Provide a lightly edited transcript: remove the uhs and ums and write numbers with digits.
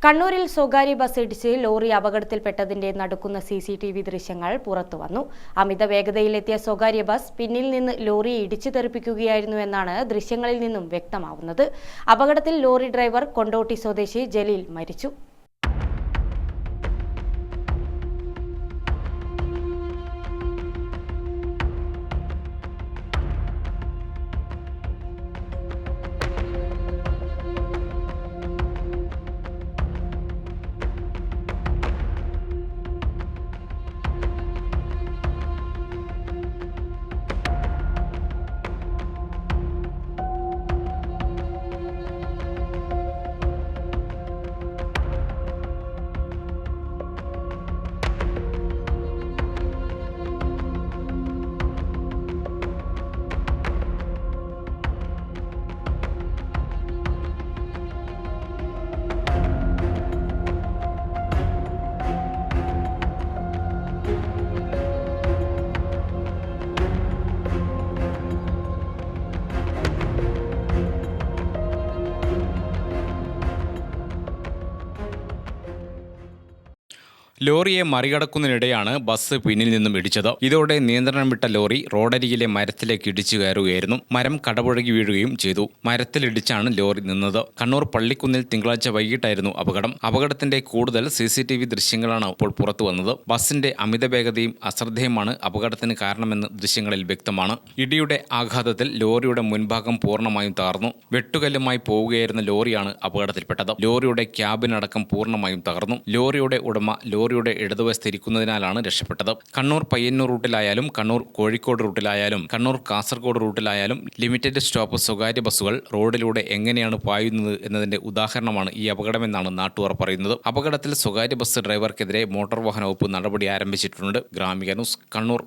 കണ്ണൂരിൽ സ്വകാര്യ ബസ് ഇടിച്ച് ലോറി അപകടത്തിൽപ്പെട്ടതിന്റെ നടുക്കുന്ന CCTV ദൃശ്യങ്ങൾ പുറത്തുവന്നു. അമിത വേഗതയിലെത്തിയ സ്വകാര്യ ബസ് പിന്നിൽ നിന്ന് ലോറിയെ ഇടിച്ചു തെറിപ്പിക്കുകയായിരുന്നുവെന്നാണ് ദൃശ്യങ്ങളിൽ നിന്നും വ്യക്തമാവുന്നത്. അപകടത്തിൽ ലോറി ഡ്രൈവർ കൊണ്ടോട്ടി സ്വദേശി ജലീൽ മരിച്ചു. ലോറിയെ മറികടക്കുന്നതിനിടെയാണ് ബസ് പിന്നിൽ നിന്നും ഇടിച്ചത്. ഇതോടെ നിയന്ത്രണം വിട്ട ലോറി റോഡരികിലെ മരത്തിലേക്ക് ഇടിച്ചു കയറുകയായിരുന്നു. മരം കടപുഴകി വീഴുകയും ചെയ്തു. മരത്തിലിടിച്ചാണ് ലോറി നിന്നത്. കണ്ണൂർ പള്ളിക്കുന്നിൽ തിങ്കളാഴ്ച വൈകിട്ടായിരുന്നു അപകടം. അപകടത്തിന്റെ കൂടുതൽ CCTV ദൃശ്യങ്ങളാണ് ഇപ്പോൾ പുറത്തു വന്നത്. ബസിന്റെ അമിതവേഗതയും അശ്രദ്ധയുമാണ് അപകടത്തിന് കാരണമെന്ന് ദൃശ്യങ്ങളിൽ വ്യക്തമാണ്. ഇടിയുടെ ആഘാതത്തിൽ ലോറിയുടെ മുൻഭാഗം പൂർണ്ണമായും തകർന്നു. വെട്ടുകല്ലുമായി പോവുകയായിരുന്ന ലോറിയാണ് അപകടത്തിൽപ്പെട്ടത്. ലോറിയുടെ ക്യാബിനടക്കം പൂർണ്ണമായും തകർന്നു. ലോറിയുടെ ഉടമ ലോറിയുടെ ഇടതുവശത്ത് ഇരിക്കുന്നതിനാലാണ് രക്ഷപ്പെട്ടത്. കണ്ണൂർ പയ്യന്നൂർ റൂട്ടിലായാലും കണ്ണൂർ കോഴിക്കോട് റൂട്ടിലായാലും കണ്ണൂർ കാസർഗോഡ് റൂട്ടിലായാലും ലിമിറ്റഡ് സ്റ്റോപ്പ് സ്വകാര്യ ബസ്സുകൾ റോഡിലൂടെ എങ്ങനെയാണ് പായുന്നത് എന്നതിന്റെ ഉദാഹരണമാണ് ഈ അപകടമെന്നാണ് നാട്ടുകാർ പറയുന്നത്. അപകടത്തിൽ സ്വകാര്യ ബസ് ഡ്രൈവർക്കെതിരെ മോട്ടോർ വാഹന വകുപ്പ് നടപടി ആരംഭിച്ചിട്ടുണ്ട്. ഗ്രാമിക ന്യൂസ്, കണ്ണൂർ.